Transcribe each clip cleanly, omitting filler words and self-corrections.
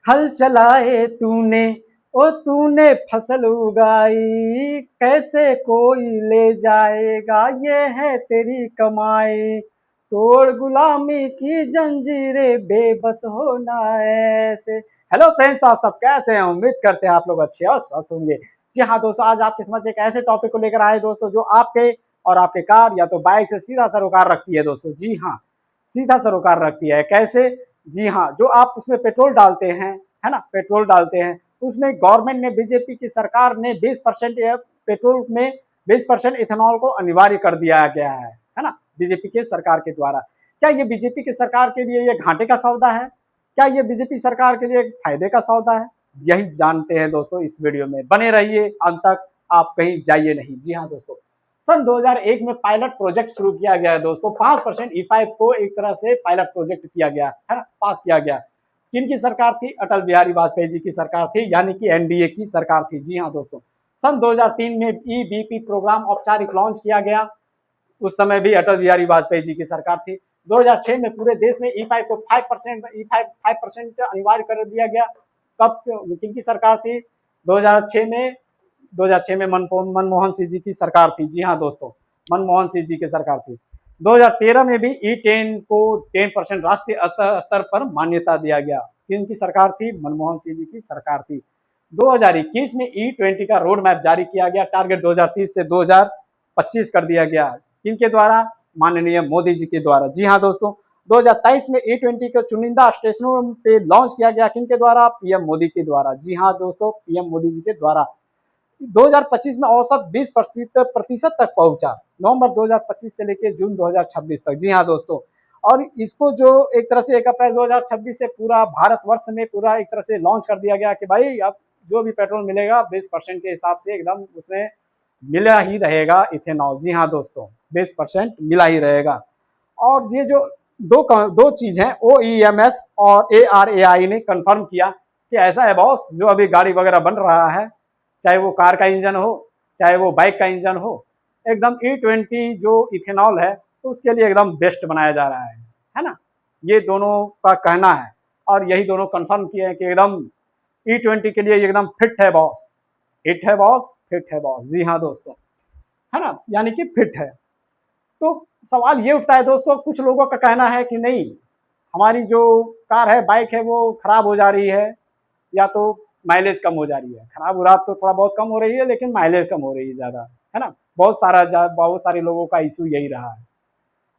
हल चलाए तूने, ओ तूने फसल उगाई, कैसे कोई ले जाएगा ये है तेरी कमाई। तोड़ गुलामी की जंजीरें बेबस होना ऐसे। हेलो फ्रेंड्स, तो आप सब कैसे हैं? उम्मीद करते हैं आप लोग अच्छे और स्वस्थ होंगे। जी हाँ दोस्तों, आज आपके समझ एक ऐसे टॉपिक को लेकर आए दोस्तों, जो आपके और आपके कार या तो बाइक से सीधा सरोकार रखती है दोस्तों। जी हाँ, सीधा सरोकार रखती है। कैसे? जी हाँ, जो आप उसमें पेट्रोल डालते हैं, है ना, पेट्रोल डालते हैं, उसमें गवर्नमेंट ने, बीजेपी की सरकार ने 20% पेट्रोल में 20% इथेनॉल को अनिवार्य कर दिया गया है ना, बीजेपी के सरकार के द्वारा। क्या ये बीजेपी की सरकार के लिए ये घाटे का सौदा है? क्या ये बीजेपी सरकार के लिए फायदे का सौदा है? यही जानते हैं दोस्तों इस वीडियो में। बने रहिए अंत तक, आप कहीं जाइए नहीं। जी हाँ दोस्तों, सन 2001 में पायलट प्रोजेक्ट शुरू किया गया है दोस्तों। 5% ई5 को एक तरह से पायलट प्रोजेक्ट किया गया है ना, पास किया गया। किनकी सरकार थी? अटल बिहारी वाजपेयी जी की सरकार थी, यानी कि एनडीए की सरकार थी। जी हाँ दोस्तों, सन 2003 में ईबीपी प्रोग्राम औपचारिक लॉन्च किया गया। उस समय भी अटल बिहारी वाजपेयी जी की सरकार थी। 2006 में पूरे देश में ई5 को 5% अनिवार्य कर दिया गया। कब, किनकी सरकार थी? 2006 में 2006 में मनमोहन सिंह जी की सरकार थी। जी हाँ दोस्तों, मनमोहन सिंह जी की सरकार थी। 2013 में भी ई10 को 10% राष्ट्रीय स्तर पर मान्यता दिया गया। किनकी सरकार थी? मनमोहन सिंह जी की सरकार थी। 2021 में ई20 का रोड मैप जारी किया गया। टारगेट 2030 से 2025 कर दिया गया। किनके द्वारा? माननीय मोदी जी के द्वारा। जी हाँ दोस्तों, 2023 में ई20 को चुनिंदा स्टेशनों पे लॉन्च किया गया। किनके द्वारा? पीएम मोदी के द्वारा। जी हाँ दोस्तों, पीएम मोदी जी के द्वारा। 2025 में औसत 20% तक पहुंचा, नवंबर 2025 से लेकर जून 2026 तक। जी हाँ दोस्तों, और इसको जो एक तरह से 1 अप्रैल 2026 से पूरा भारतवर्ष में पूरा एक तरह से लॉन्च कर दिया गया कि भाई अब जो भी पेट्रोल मिलेगा 20% के हिसाब से एकदम उसमें मिला ही रहेगा इथेनॉल। जी हाँ दोस्तों, 20% मिला ही रहेगा। और ये जो दो चीज है, OEMS और ARAI ने कंफर्म किया कि ऐसा है बॉस, जो अभी गाड़ी वगैरह बन रहा है, चाहे वो कार का इंजन हो, चाहे वो बाइक का इंजन हो, एकदम ई20 जो इथेनॉल है तो उसके लिए एकदम बेस्ट बनाया जा रहा है ना। ये दोनों का कहना है, और यही दोनों कंफर्म किए हैं कि एकदम ई20 के लिए एकदम फिट है बॉस। फिट है बॉस, फिट है बॉस। जी हाँ दोस्तों, है ना, यानी कि फिट है। तो सवाल ये उठता है दोस्तों, कुछ लोगों का कहना है कि नहीं, हमारी जो कार है, बाइक है, वो खराब हो जा रही है, या तो माइलेज कम हो जा रही है। खराब हो रहा तो थोड़ा बहुत कम हो रही है, लेकिन माइलेज कम हो रही है ज्यादा, है ना। बहुत सारे लोगों का इशू यही रहा है।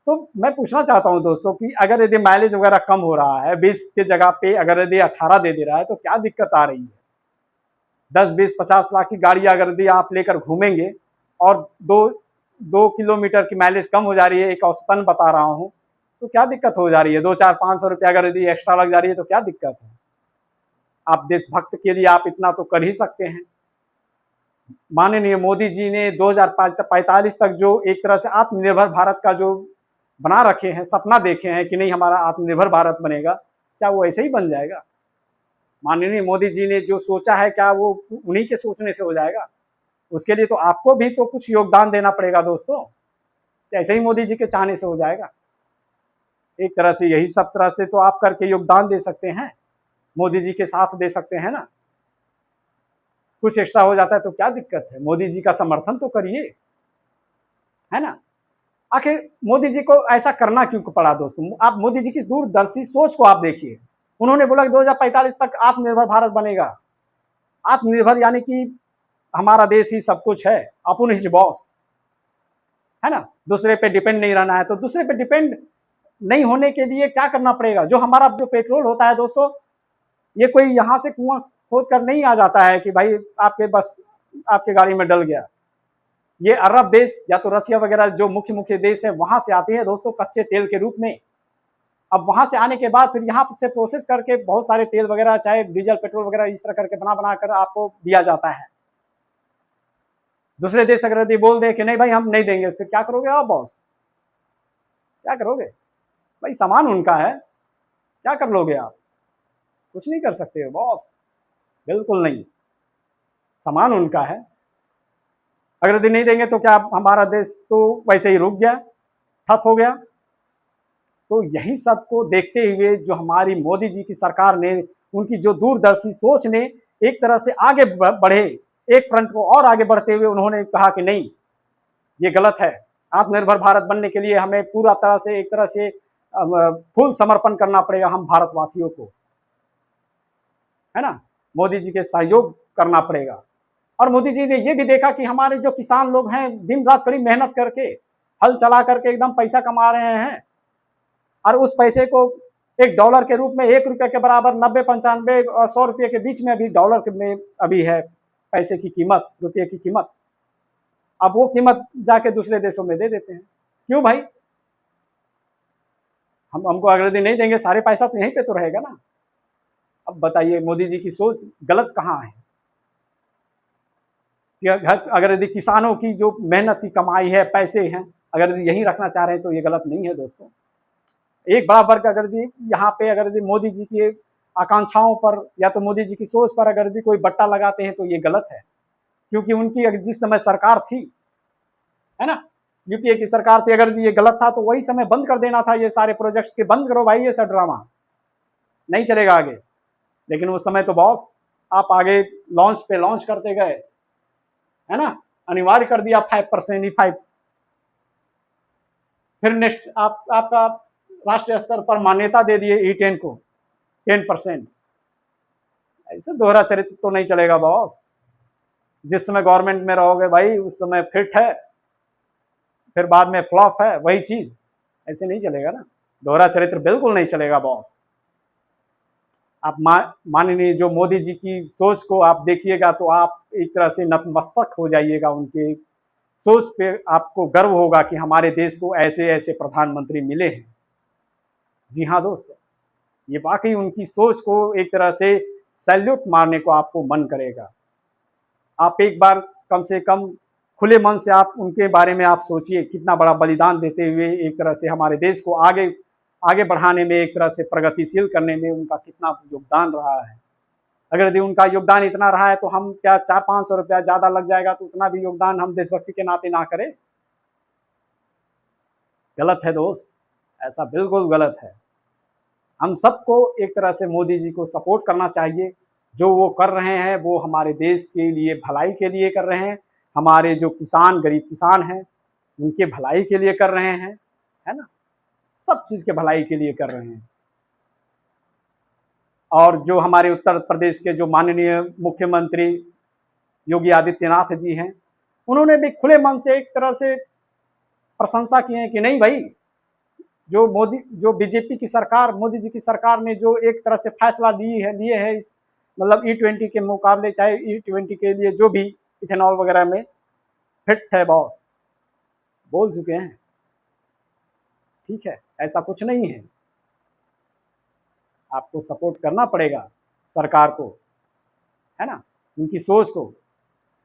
तो मैं पूछना चाहता हूं दोस्तों कि अगर यदि माइलेज वगैरह कम हो रहा है, 20 के जगह पे अगर यदि 18 दे दे रहा है, तो क्या दिक्कत आ रही है? 10, 20, 50 लाख की गाड़ी अगर यदि आप लेकर घूमेंगे और 2 किलोमीटर की माइलेज कम हो जा रही है, एक औसतन बता रहा हूं, तो क्या दिक्कत हो जा रही है? 2, 4, 500 रुपया अगर यदि एक्स्ट्रा लग जा रही है तो क्या दिक्कत है? आप देशभक्त के लिए आप इतना तो कर ही सकते हैं। माननीय मोदी जी ने 2045 तक जो एक तरह से आत्मनिर्भर भारत का जो बना रखे हैं, सपना देखे हैं कि नहीं हमारा आत्मनिर्भर भारत बनेगा, क्या वो ऐसे ही बन जाएगा? माननीय मोदी जी ने जो सोचा है, क्या वो उन्हीं के सोचने से हो जाएगा? उसके लिए तो आपको भी तो कुछ योगदान देना पड़ेगा दोस्तों। ऐसे ही मोदी जी के चाहने से हो जाएगा? एक तरह से यही सब तरह से तो आप करके योगदान दे सकते हैं, मोदी जी के साथ दे सकते हैं ना। कुछ एक्स्ट्रा हो जाता है तो क्या दिक्कत है? मोदी जी का समर्थन तो करिए, है ना। आखिर मोदी जी को ऐसा करना क्यों पड़ा दोस्तों? आप मोदी जी की दूरदर्शी सोच को आप देखिए। उन्होंने बोला कि 2045 तक आत्मनिर्भर भारत बनेगा। आत्मनिर्भर यानी कि हमारा देश ही सब कुछ है, अपन हिज बॉस, है ना। दूसरे पे डिपेंड नहीं रहना है। तो दूसरे पे डिपेंड नहीं होने के लिए क्या करना पड़ेगा? जो हमारा जो पेट्रोल होता है दोस्तों, ये कोई यहाँ से कुआं खोद कर नहीं आ जाता है कि भाई आपके बस आपके गाड़ी में डल गया। ये अरब देश या तो रसिया वगैरह जो मुख्य मुख्य देश है, वहां से आती है दोस्तों कच्चे तेल के रूप में। अब वहां से आने के बाद फिर यहाँ से प्रोसेस करके बहुत सारे तेल वगैरह, चाहे डीजल पेट्रोल वगैरह, इस तरह करके बना बना कर आपको दिया जाता है। दूसरे देश अगर यदि बोल दे कि नहीं भाई हम नहीं देंगे, फिर क्या करोगे आप बॉस? क्या करोगे भाई? सामान उनका है, क्या कर लोगे आप? कुछ नहीं कर सकते हो बॉस, बिल्कुल नहीं। सामान उनका है। अगर यदि नहीं देंगे तो क्या हमारा देश तो वैसे ही रुक गया, ठप हो गया। तो यही सब को देखते हुए जो हमारी मोदी जी की सरकार ने, उनकी जो दूरदर्शी सोच ने एक तरह से आगे बढ़े, एक फ्रंट को और आगे बढ़ते हुए उन्होंने कहा कि नहीं, ये गलत है, आत्मनिर्भर भारत बनने के लिए हमें पूरा तरह से एक तरह से फुल समर्पण करना पड़ेगा हम भारतवासियों को, है ना, मोदी जी के सहयोग करना पड़ेगा। और मोदी जी ने ये भी देखा कि हमारे जो किसान लोग हैं दिन रात कड़ी मेहनत करके हल चला करके एकदम पैसा कमा रहे हैं, और उस पैसे को $1 के रूप में ₹1 के बराबर 90, 95 और 100 रुपये के बीच में अभी डॉलर में अभी है पैसे की कीमत, रुपये की कीमत। अब वो कीमत जाके दूसरे देशों में दे देते हैं। क्यों भाई? हमको अगले दिन नहीं देंगे, सारे पैसा तो यहीं पे तो रहेगा ना। अब बताइए मोदी जी की सोच गलत कहाँ है? अगर यदि किसानों की जो मेहनत की कमाई है, पैसे हैं, अगर यदि यहीं रखना चाह रहे हैं तो ये गलत नहीं है दोस्तों। एक बड़ा वर्ग अगर यदि यहाँ पे अगर यदि मोदी जी की आकांक्षाओं पर या तो मोदी जी की सोच पर अगर यदि कोई बट्टा लगाते हैं तो ये गलत है, क्योंकि उनकी जिस समय सरकार थी, है ना, यूपीए की सरकार थी, अगर ये गलत था तो वही समय बंद कर देना था, ये सारे प्रोजेक्ट्स के बंद करो भाई, ये सब ड्रामा नहीं चलेगा आगे। लेकिन उस समय तो बॉस आप आगे लॉन्च पे लॉन्च करते गए, है ना, अनिवार्य कर दिया 5% E5। फिर नेक्स्ट आपका राष्ट्रीय स्तर पर मान्यता दे दिए E10 को 10%। ऐसे दोहरा चरित्र तो नहीं चलेगा बॉस। जिस समय गवर्नमेंट में रहोगे भाई उस समय फिट है, फिर बाद में फ्लॉप है, वही चीज, ऐसे नहीं चलेगा ना, दोहरा चरित्र बिल्कुल नहीं चलेगा बॉस। आप माननीय जो मोदी जी की सोच को आप देखिएगा तो आप एक तरह से नतमस्तक हो जाइएगा, उनके सोच पे आपको गर्व होगा कि हमारे देश को ऐसे ऐसे प्रधानमंत्री मिले हैं। जी हाँ दोस्तों, ये वाकई उनकी सोच को एक तरह से सैल्यूट मारने को आपको मन करेगा। आप एक बार कम से कम खुले मन से आप उनके बारे में आप सोचिए, कितना बड़ा बलिदान देते हुए एक तरह से हमारे देश को आगे बढ़ाने में, एक तरह से प्रगतिशील करने में उनका कितना योगदान रहा है। अगर यदि उनका योगदान इतना रहा है तो हम क्या 400-500 रुपया ज्यादा लग जाएगा तो उतना भी योगदान हम देशभक्ति के नाते ना करें? गलत है दोस्त, ऐसा बिल्कुल गलत है। हम सबको एक तरह से मोदी जी को सपोर्ट करना चाहिए। जो वो कर रहे हैं वो हमारे देश के लिए भलाई के लिए कर रहे हैं, हमारे जो किसान, गरीब किसान हैं उनके भलाई के लिए कर रहे हैं, है ना, सब चीज के भलाई के लिए कर रहे हैं। और जो हमारे उत्तर प्रदेश के जो माननीय मुख्यमंत्री योगी आदित्यनाथ जी हैं, उन्होंने भी खुले मन से एक तरह से प्रशंसा की है कि नहीं भाई, जो बीजेपी की सरकार, मोदी जी की सरकार ने जो एक तरह से फैसला लिए है इस मतलब E20 के मुकाबले, चाहे E20 के लिए जो भी इथेनॉल वगैरह में फिट है बॉस, बोल चुके हैं। ठीक है, ऐसा कुछ नहीं है, आपको सपोर्ट करना पड़ेगा सरकार को, है ना, उनकी सोच को।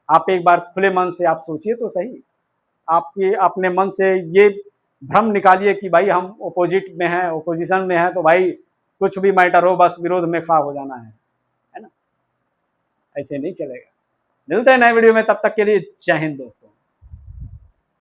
आप एक बार खुले मन से आप सोचिए तो सही, आपके अपने मन से ये भ्रम निकालिए कि भाई हम ओपोजिट में हैं, ओपोजिशन में हैं तो भाई कुछ भी मैटर हो बस विरोध में खड़ा हो जाना है ना, ऐसे नहीं चलेगा। मिलते हैं नए वीडियो में, तब तक के लिए जय हिंद दोस्तों।